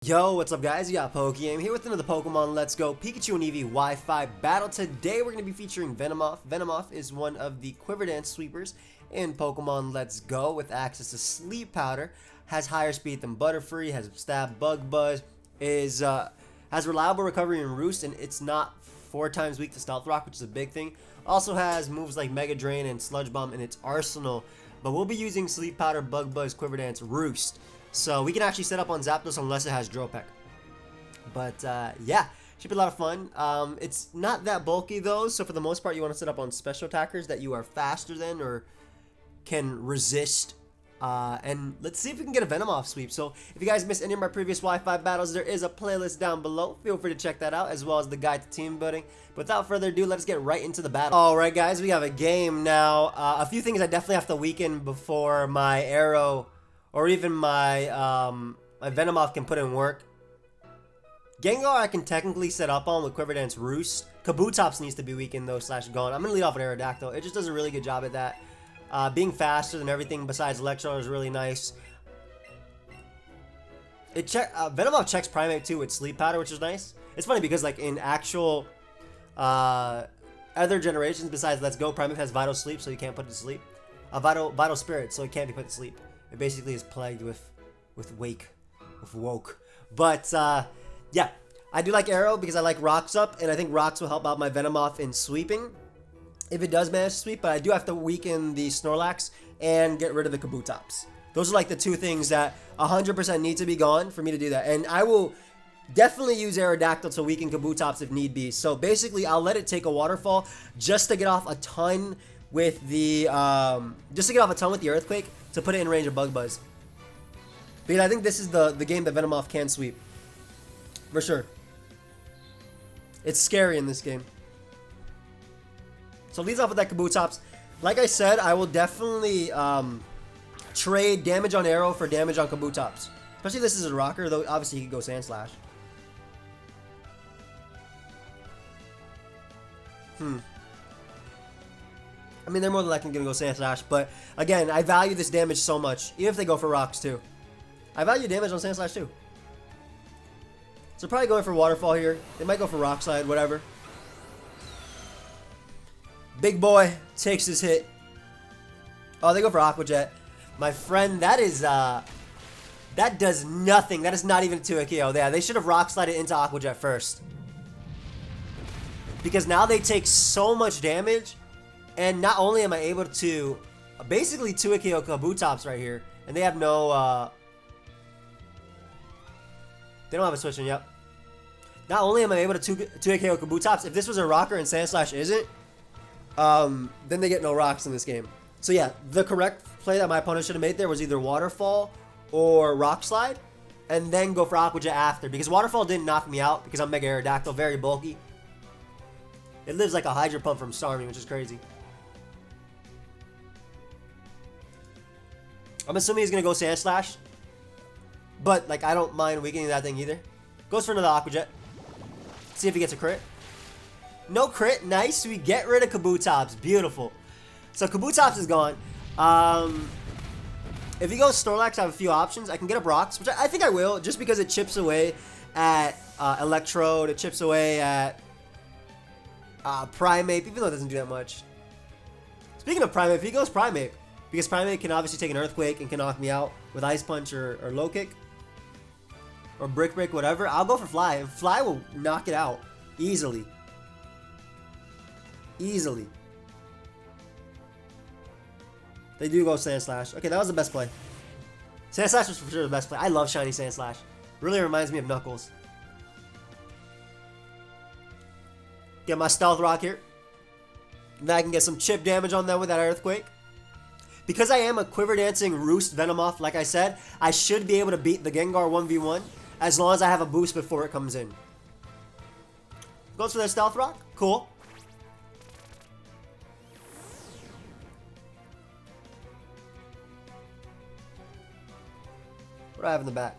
Yo, what's up guys? You got pokeaim here with another Pokemon Let's Go Pikachu and Eevee Wi-Fi battle. Today we're going to be featuring Venomoth. Venomoth is one of the Quiver dance sweepers in Pokemon Let's Go with access to Sleep Powder, has higher speed than Butterfree, has stab, bug buzz, has reliable recovery and roost, and it's not 4 times weak to Stealth Rock, which is a big thing. Also has moves like Mega Drain and Sludge Bomb in its arsenal, but we'll be using Sleep Powder, Bug Buzz, Quiver Dance, Roost. So we can actually set up on Zapdos unless it has Drill Peck. But yeah, should be a lot of fun. It's not that bulky though, so for the most part you want to set up on special attackers that you are faster than or can resist. And let's see if we can get a Venomoth sweep. So if you guys missed any of my previous Wi-Fi battles, there is a playlist down below. Feel free to check that out, as well as the guide to team building. But without further ado, let's get right into the battle. Alright guys, we have a game now. A few things I definitely have to weaken before my arrow or even my my Venomoth can put in work. Gengar I can technically set up on with Quiver Dance Roost. Kabutops needs to be weakened though, / gone. I'm going to lead off with Aerodactyl. It just does a really good job at that. Being faster than everything besides Electro is really nice. Venomoth checks Primate too with Sleep Powder, which is nice. It's funny because like in actual other generations besides Let's Go, Primate has Vital Sleep, so you can't put it to sleep. Vital Spirit, so it can't be put to sleep. It basically is plagued with woke. But yeah, I do like Arrow because I like Rocks Up, and I think Rocks will help out my Venomoth in sweeping if it does manage to sweep. But I do have to weaken the Snorlax and get rid of the Kabutops. Those are like the two things that 100% need to be gone for me to do that. And I will definitely use Aerodactyl to weaken Kabutops if need be. So basically, I'll let it take a Waterfall just to get off a ton with the Earthquake to put it in range of Bug Buzz. Because I think this is the game that Venomoth can sweep. For sure. It's scary in this game. So leads off with that Kabutops. Like I said, I will definitely trade damage on Arrow for damage on Kabutops. Especially if this is a rocker, though obviously he could go Sand Slash. I mean, they're more than likely going to go Sand Slash, but again, I value this damage so much, even if they go for rocks too. I value damage on Sand Slash too. So probably going for Waterfall here. They might go for Rock Slide, whatever. Big boy takes his hit. Oh, they go for Aqua Jet. My friend, that does nothing. That is not even a 2-hit KO. Yeah, they should have Rock Slided into Aqua Jet first. Because now they take so much damage. And not only am I able to basically 2-hit KO Kabutops right here, and they have no, they don't have a switch in, yep. Not only am I able to 2-hit KO Kabutops, if this was a rocker and Sand Slash isn't, then they get no rocks in this game. So yeah, the correct play that my opponent should have made there was either Waterfall or Rock Slide, and then go for Aqua Jet after, because Waterfall didn't knock me out, because I'm Mega Aerodactyl, very bulky. It lives like a Hydro Pump from Starmie, which is crazy. I'm assuming he's going to go Sand Slash. But, like, I don't mind weakening that thing either. Goes for another Aqua Jet. See if he gets a crit. No crit. Nice. We get rid of Kabutops. Beautiful. So, Kabutops is gone. If he goes Snorlax, I have a few options. I can get up Rocks, which I think I will, just because it chips away at Electrode. It chips away at Primate, even though it doesn't do that much. Speaking of Primate, if he goes Primate, because Primate can obviously take an Earthquake and can knock me out with Ice Punch or Low Kick. Or Brick Break, whatever. I'll go for Fly. Fly will knock it out. Easily. Easily. They do go Sand Slash. Okay, that was the best play. Sand Slash was for sure the best play. I love Shiny Sand Slash. Really reminds me of Knuckles. Get my Stealth Rock here. Now I can get some chip damage on them with that Earthquake. Because I am a Quiver Dancing Roost Venomoth, like I said, I should be able to beat the Gengar 1v1 as long as I have a boost before it comes in. Goes for their Stealth Rock. Cool. What do I have in the back?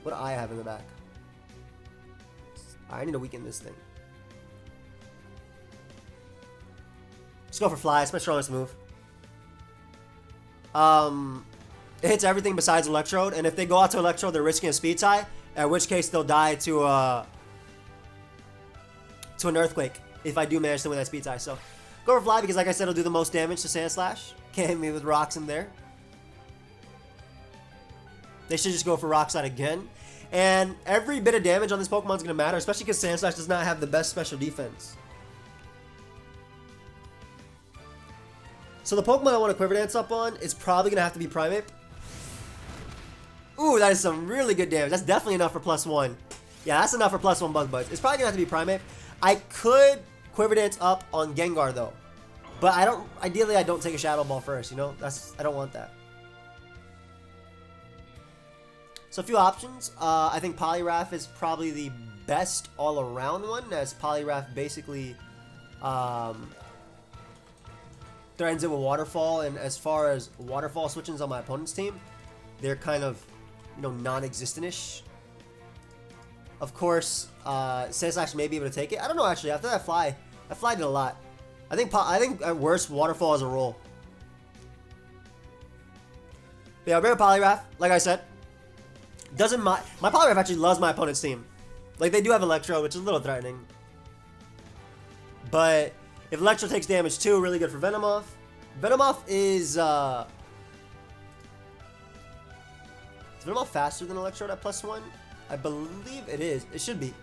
What do I have in the back? I need to weaken this thing. Let's go for Fly. It's my strongest move. It hits everything besides Electrode, and if they go out to Electrode, they're risking a Speed Tie. At which case they'll die to an earthquake if I do manage to win that speed tie. So go for fly because, like I said, it'll do the most damage to Sand Slash. Can't hit me with rocks in there. They should just go for Rock Slide again. And every bit of damage on this Pokemon is going to matter, especially because Sand Slash does not have the best special defense. So the Pokemon I want to Quiver Dance up on is probably going to have to be Primeape. Ooh, that is some really good damage. That's definitely enough for +1. Yeah, that's enough for +1 Bug Buzz. It's probably going to have to be Primeape. I could Quiver Dance up on Gengar though. But I don't, ideally I don't take a Shadow Ball first, you know? I don't want that. So a few options. I think Poliwrath is probably the best all-around one, as Poliwrath basically threatens it with Waterfall, and as far as Waterfall switches on my opponent's team, they're kind of, you know, non-existent-ish. Of course, Sand Slash may be able to take it. I don't know, actually. After that Fly did a lot. I think at worst, Waterfall is a roll. But yeah, Rare Poliwrath, like I said. Doesn't my Poliwrath actually loves my opponent's team. Like, they do have Electro, which is a little threatening. But if Electro takes damage too, really good for Venomoth. Venomoth is Venomoth faster than Electro at +1? I believe it is. It should be.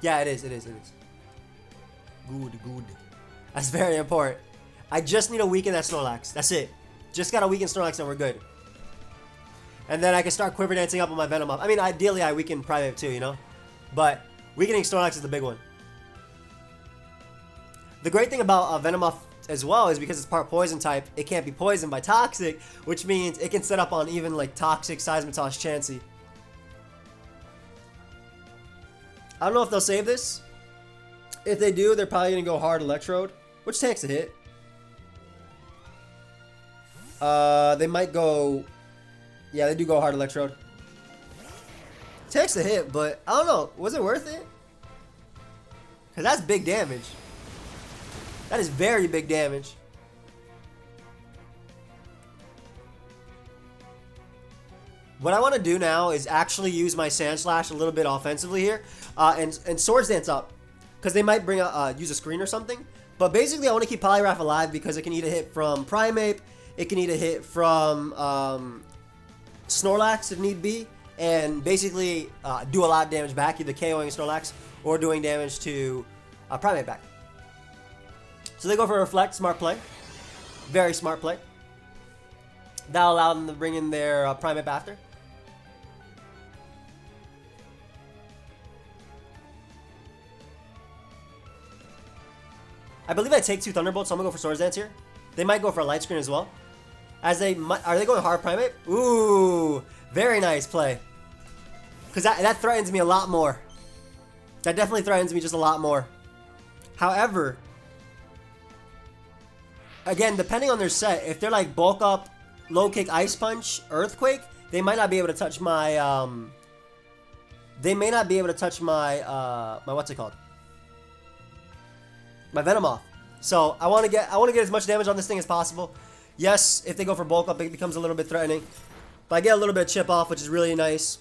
Yeah, it is. It is. Good. That's very important. I just need to weaken that Snorlax. That's it. Just gotta weaken Snorlax and we're good. And then I can start Quiver Dancing up on my Venomoth. I mean, ideally I weaken Primeape too, you know? But weakening Snorlax is the big one. The great thing about Venomoth as well is because it's part Poison type, it can't be poisoned by Toxic, which means it can set up on even like Toxic, Seismitoss, Chansey. I don't know if they'll save this. If they do, they're probably going to go hard Electrode, which takes a hit. They might go... Yeah, they do go hard Electrode. Takes a hit, but I don't know. Was it worth it? Because that's big damage. That is very big damage. What I want to do now is actually use my Sand Slash a little bit offensively here. And Swords Dance up. Because they might bring use a screen or something. But basically I want to keep Poliwrath alive because it can eat a hit from Primeape. It can eat a hit from Snorlax if need be. And basically do a lot of damage back. Either KOing Snorlax or doing damage to Primeape back. So they go for Reflect. Smart play. Very smart play. That'll allow them to bring in their Primeape after. I believe I take 2 Thunderbolts, so I'm going to go for Swords Dance here. They might go for a Light Screen as well. As they might, are they going hard Primeape? Ooh, very nice play. Because that threatens me a lot more. That definitely threatens me just a lot more. However, again, depending on their set, if they're like Bulk Up, Low Kick, Ice Punch, Earthquake, they might not be able to touch my, my what's it called? My Venomoth. So I want to get as much damage on this thing as possible. Yes, if they go for Bulk Up, it becomes a little bit threatening. But I get a little bit of chip off, which is really nice.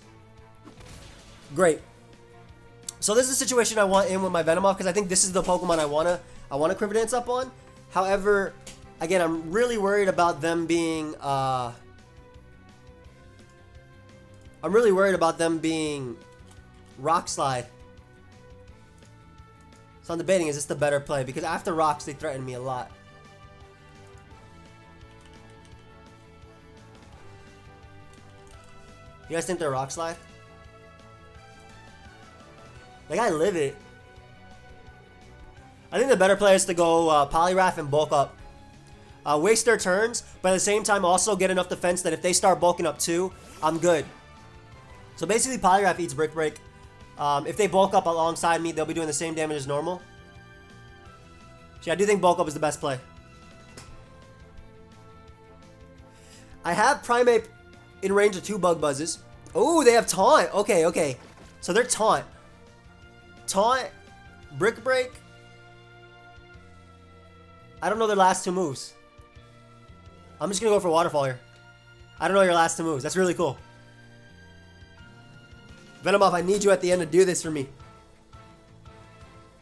Great. So this is the situation I want in with my Venomoth, because I think this is the Pokemon I wanna Quiver Dance up on. However, again, I'm really worried about them being Rock Slide. So I'm debating, is this the better play? Because after Rocks, they threaten me a lot. You guys think they're Rock Slide? Like, I live it. I think the better play is to go Poliwrath and Bulk Up. Waste their turns, but at the same time also get enough defense that if they start bulking up too, I'm good. So basically Poliwrath eats Brick Break. If they bulk up alongside me, they'll be doing the same damage as normal. So yeah, I do think Bulk Up is the best play. I have Primeape in range of 2 Bug Buzzes. Oh, they have Taunt. Okay. So they're Taunt. Taunt, Brick Break. I don't know their last 2 moves. I'm just going to go for Waterfall here. I don't know your last 2 moves. That's really cool. Venomoth, I need you at the end to do this for me.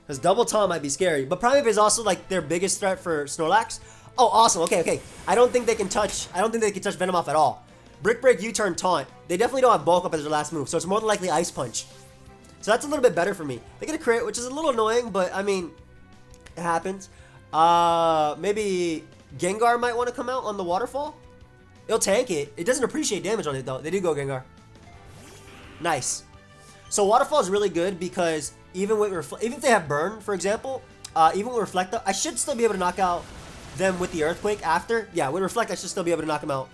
Because Double Taunt might be scary. But Primeape is also like their biggest threat for Snorlax. Oh, awesome. Okay, okay. I don't think they can touch Venomoth at all. Brick Break, U-Turn, Taunt. They definitely don't have Bulk Up as their last move, so it's more than likely Ice Punch. So that's a little bit better for me. They get a crit, which is a little annoying, but I mean, it happens. Maybe Gengar might want to come out on the Waterfall. It'll tank it. It doesn't appreciate damage on it though. They do go Gengar. Nice. So Waterfall is really good because even if they have Burn, for example, even with Reflect Up, I should still be able to knock out them with the Earthquake after. Yeah, with Reflect, I should still be able to knock them out.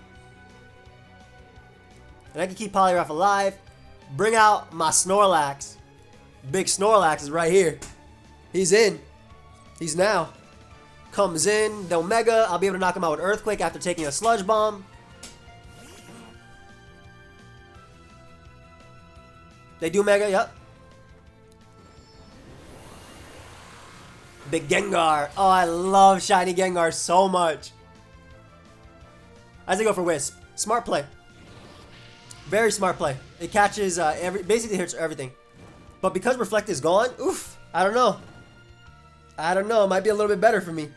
And I can keep Poliwrath alive. Bring out my Snorlax. Big Snorlax is right here. He's in. He's now. Comes in. The Omega. I'll be able to knock him out with Earthquake after taking a Sludge Bomb. They do Mega, yep. Big Gengar. Oh, I love Shiny Gengar so much. As they go for Wisp. Smart play. Very smart play. It catches basically hits everything. But because Reflect is gone, oof, I don't know. I don't know. It might be a little bit better for me.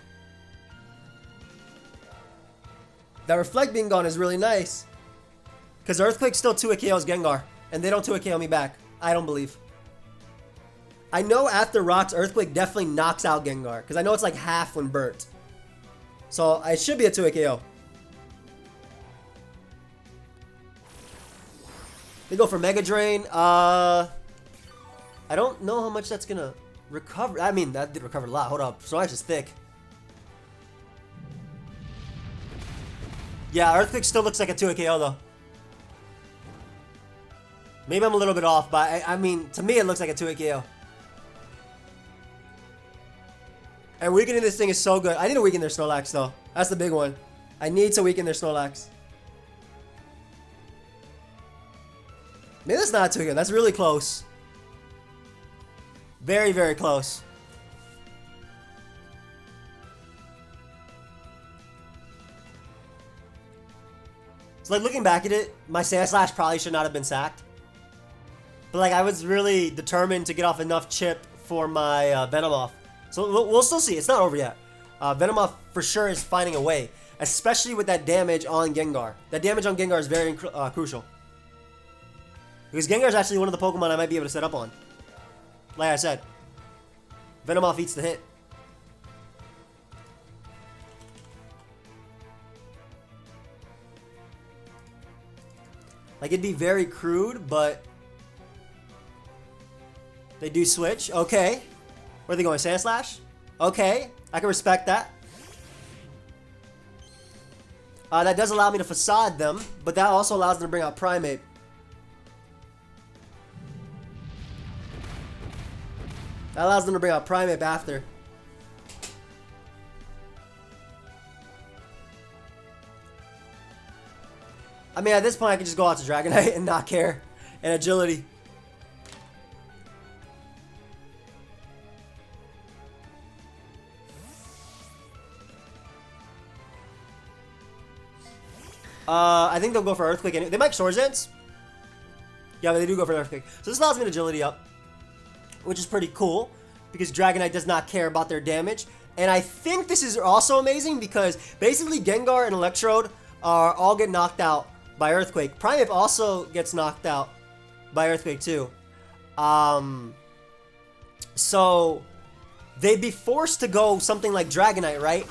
That Reflect being gone is really nice. Because Earthquake still 2-hit KOs Gengar. And they don't 2-hit KO me back. I don't believe. I know after Rocks, Earthquake definitely knocks out Gengar. Because I know it's like half when burnt. So it should be a 2-hit KO. They go for Mega Drain. I don't know how much that's going to recover. I mean, that did recover a lot. Hold up. Snorlax is thick. Yeah, Earthquake still looks like a 2-hit KO though. Maybe I'm a little bit off, but I mean, to me it looks like a 2-hit KO. And weakening this thing is so good. I need to weaken their Snorlax though. That's the big one. I need to weaken their Snorlax. Maybe that's not too good. That's really close. Very, very close. So like looking back at it, my Sandslash probably should not have been sacked. But like I was really determined to get off enough chip for my Venomoth. So we'll still see. It's not over yet. Venomoth for sure is finding a way. Especially with that damage on Gengar. That damage on Gengar is very crucial. Because Gengar is actually one of the Pokemon I might be able to set up on. Like I said. Venomoth eats the hit. Like it'd be very crude, but they do switch. Okay. Where are they going? Sandslash? Okay. I can respect that. That does allow me to Facade them, but that also allows them to bring out Primeape. That allows them to bring out Primeape after. I mean, at this point, I can just go out to Dragonite and not care. And Agility. I think they'll go for Earthquake. They might Swords Dance. Yeah, but they do go for Earthquake. So this allows me to Agility up. Which is pretty cool. Because Dragonite does not care about their damage. And I think this is also amazing because basically Gengar and Electrode all get knocked out by Earthquake. Primeape also gets knocked out by Earthquake too. So they'd be forced to go something like Dragonite, right?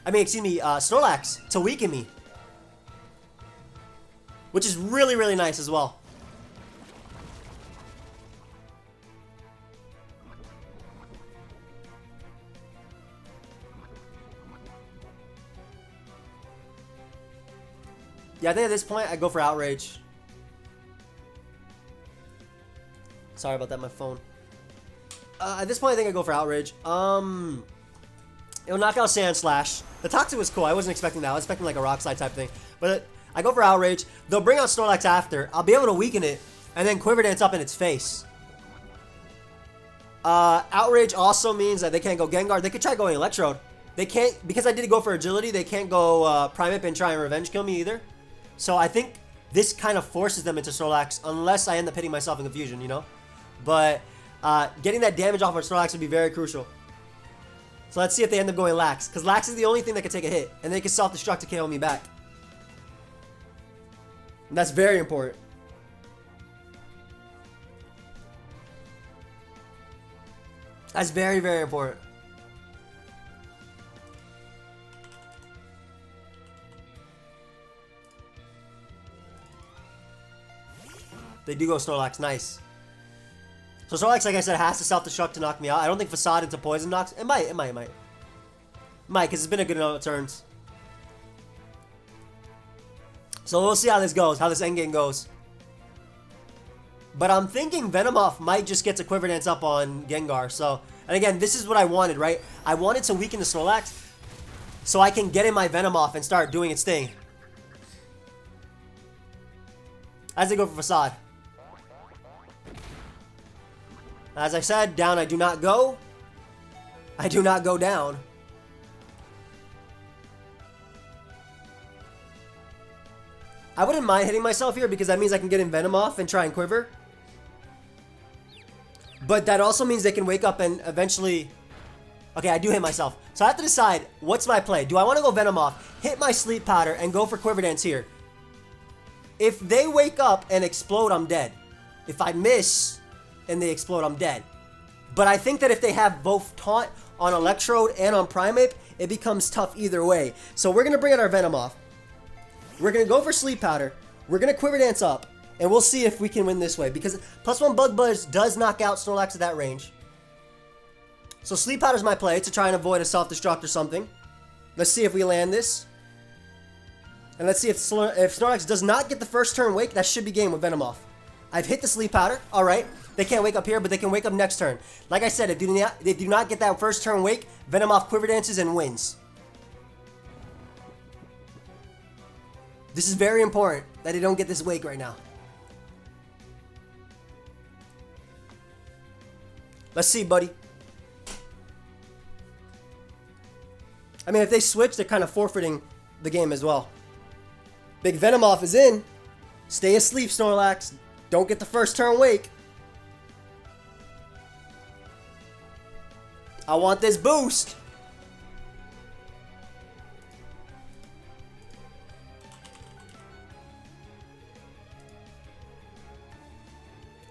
I mean, excuse me, Snorlax to weaken me. Which is really, really nice as well. Yeah, I think at this point, I go for Outrage. Sorry about that, my phone. At this point, I think I go for Outrage. It'll knock out Sandslash. The Toxic was cool. I wasn't expecting that. I was expecting like a Rock Slide type thing. But I go for Outrage. They'll bring out Snorlax after. I'll be able to weaken it. And then Quiver Dance up in its face. Outrage also means that they can't go Gengar. They could try going Electrode. They can't, because I did go for Agility, they can't go Primeape and try and Revenge Kill me either. So I think this kind of forces them into Snorlax unless I end up hitting myself in confusion, you know? But getting that damage off on Snorlax would be very crucial. So let's see if they end up going Lax, because Lax is the only thing that can take a hit, and they can self-destruct to KO me back. And that's very important. That's very, very important. They do go Snorlax, nice. So Snorlax, like I said, has to self-destruct to knock me out. I don't think Facade into Poison knocks. It might, because it's been a good enough turns. So we'll see how this goes, how this endgame goes. But I'm thinking Venomoth might just get to Quiver Dance up on Gengar. So, and again, this is what I wanted, right? I wanted to weaken the Snorlax so I can get in my Venomoth and start doing its thing. As they go for Facade. As I said, down I do not go. I do not go down. I wouldn't mind hitting myself here because that means I can get in Venomoth and try and Quiver. But that also means they can wake up and eventually... Okay, I do hit myself. So I have to decide, what's my play? Do I want to go Venomoth, hit my Sleep Powder, and go for Quiver Dance here? If they wake up and explode, I'm dead. If I miss and they explode, I'm dead. But I think that if they have both Taunt on Electrode and on Primeape, it becomes tough either way. So we're going to bring out our Venomoth. We're going to go for Sleep Powder. We're going to Quiver Dance up. And we'll see if we can win this way. Because +1 Bug Buzz does knock out Snorlax at that range. So Sleep Powder's my play to try and avoid a self-destruct or something. Let's see if we land this. And let's see if Snorlax does not get the first turn wake, that should be game with Venomoth. I've hit the Sleep Powder. Alright. They can't wake up here, but they can wake up next turn. Like I said, if they do not get that first turn wake, Venomoth Quiver Dances and wins. This is very important that they don't get this wake right now. Let's see, buddy. I mean, if they switch, they're kind of forfeiting the game as well. Big Venomoth is in. Stay asleep, Snorlax. Don't get the first turn wake. I want this boost.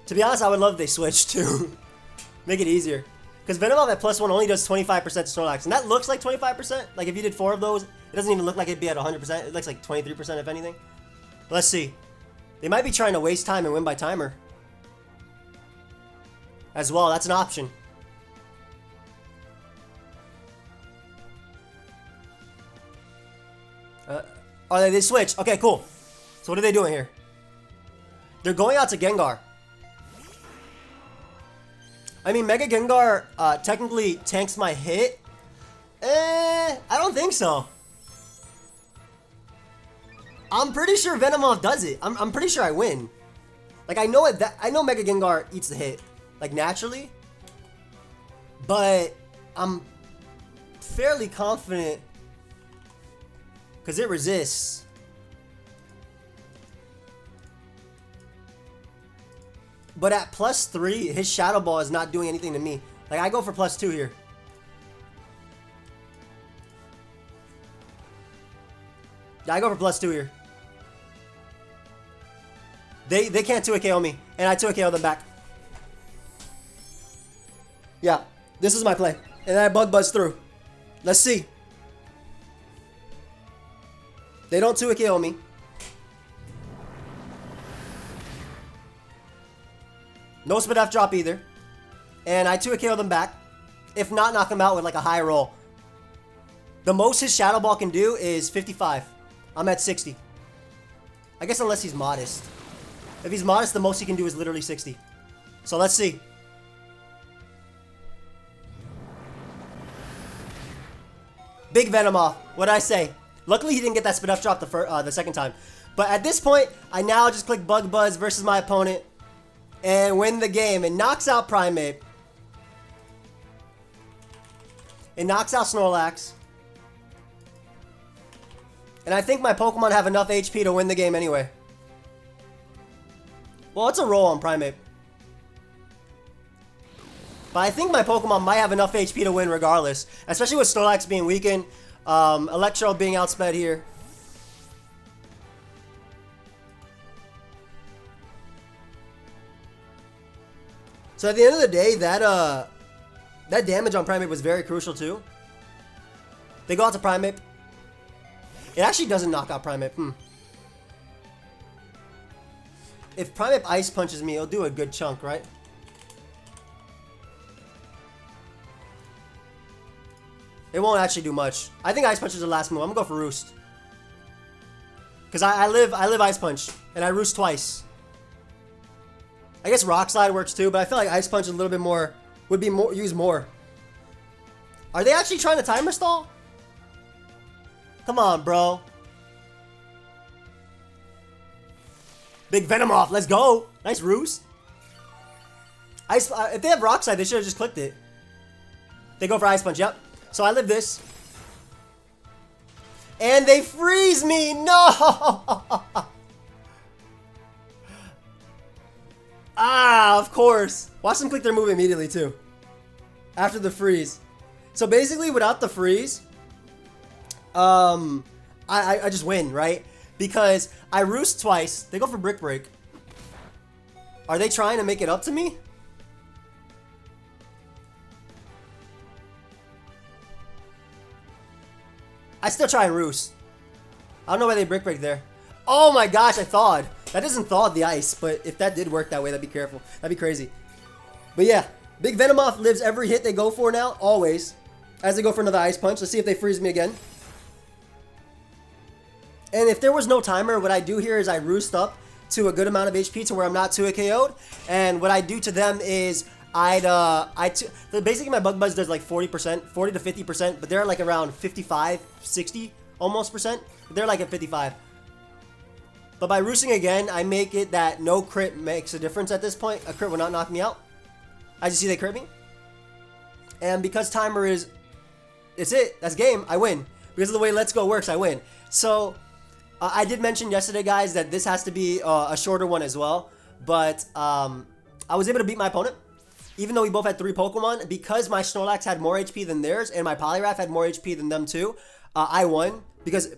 To be honest, I would love if they switched too. Make it easier. Because Venomoth at +1 only does 25% to Snorlax. And that looks like 25%. Like if you did 4 of those, it doesn't even look like it'd be at 100%. It looks like 23% if anything. But let's see. They might be trying to waste time and win by timer. As well, that's an option. Oh, they switch. Okay, cool. So what are they doing here? They're going out to Gengar. I mean, Mega Gengar technically tanks my hit. I don't think so. I'm pretty sure Venomoth does it. I'm pretty sure I win. Like I know it. I know Mega Gengar eats the hit, like naturally. But I'm fairly confident because it resists. But at +3, his Shadow Ball is not doing anything to me. Like, I go for +2 here. Yeah, I go for +2 here. They can't 2-hit KO me. And I 2-hit KO them back. Yeah, this is my play. And then I Bug Buzz through. Let's see. They don't 2-hit KO me. No Spit F drop either. And I 2-hit KO them back. If not, knock them out with like a high roll. The most his Shadow Ball can do is 55. I'm at 60. I guess unless he's modest. If he's modest, the most he can do is literally 60. So let's see. Big Venomoth. What'd I say? Luckily, he didn't get that Spit F drop the second time. But at this point, I now just click Bug Buzz versus my opponent. And win the game. It knocks out Primeape. It knocks out Snorlax. And I think my Pokemon have enough HP to win the game anyway. Well, it's a roll on Primeape. But I think my Pokemon might have enough HP to win regardless. Especially with Snorlax being weakened. Electro being outsped here. So at the end of the day, that damage on Primeape was very crucial too. They go out to Primeape. It actually doesn't knock out Primeape. If Primeape Ice Punches me, it'll do a good chunk, right? It won't actually do much. I think Ice Punch is the last move. I'm gonna go for Roost. Because I live Ice Punch. And I Roost twice. I guess Rock Slide works too, but I feel like Ice Punch is a little bit more... would be more used more. Are they actually trying to timer stall? Come on, bro. Big Venomoth, let's go. Nice Roost. If they have Rock Slide, they should have just clicked it. They go for Ice Punch, yep. So I live this. And they freeze me! No! Ah, of course. Watch them click their move immediately, too. After the freeze. So basically, without the freeze, I just win, right? Because I Roost twice. They go for Brick Break. Are they trying to make it up to me? I still try and Roost. I don't know why they Brick Break there. Oh my gosh, I thawed. That doesn't thaw the ice, but if that did work that way, that'd be careful. That'd be crazy. But yeah, Big Venomoth lives every hit they go for now, always. As they go for another Ice Punch. Let's see if they freeze me again. And if there was no timer, what I do here is I Roost up to a good amount of HP to where I'm not 2-hit KO'd. And what I do to them is basically my Bug Buzz does like 40%, 40 to 50%, but they're like around 55, 60 almost percent. They're like at 55. But by roosting again, I make it that no crit makes a difference at this point. A crit will not knock me out. As you see, they crit me. And because timer is, it's it, that's game, I win. Because of the way Let's Go works, I win. So, I did mention yesterday, guys, that this has to be a shorter one as well. But I was able to beat my opponent. Even though we both had 3 Pokemon, because my Snorlax had more HP than theirs, and my Poliwrath had more HP than them too, I won. Because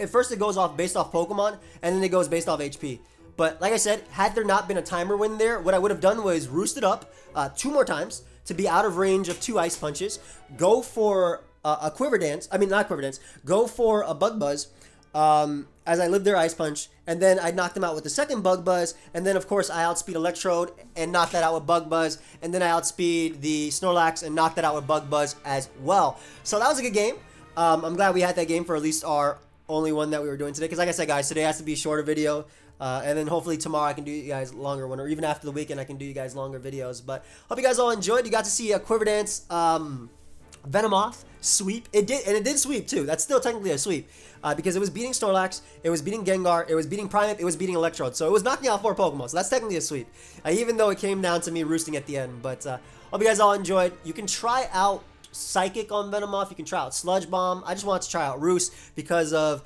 at first it goes off based off Pokemon, and then it goes based off HP. But like I said, had there not been a timer win there, what I would have done was roosted up 2 more times to be out of range of 2 Ice Punches, go for a Quiver Dance, I mean not Quiver Dance, go for a Bug Buzz, as I lived their Ice Punch, and then I knocked them out with the second Bug Buzz, and then of course I outspeed Electrode and knocked that out with Bug Buzz, and then I outspeed the Snorlax and knocked that out with Bug Buzz as well. So that was a good game. I'm glad we had that game for at least our only one that we were doing today. Because like I said, guys, today has to be a shorter video. And then hopefully tomorrow I can do you guys longer one. Or even after the weekend I can do you guys longer videos. But hope you guys all enjoyed. You got to see a Quiver Dance Venomoth sweep. It did sweep too. That's still technically a sweep. Because it was beating Snorlax. It was beating Gengar. It was beating Primeape. It was beating Electrode. So it was knocking out 4 Pokemon. So that's technically a sweep. Even though it came down to me roosting at the end. But hope you guys all enjoyed. You can try out Psychic on Venomoth. You can try out Sludge Bomb. I just wanted to try out Roost because of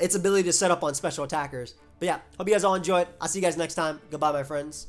its ability to set up on special attackers. But yeah, hope you guys all enjoyed. I'll see you guys next time. Goodbye, my friends.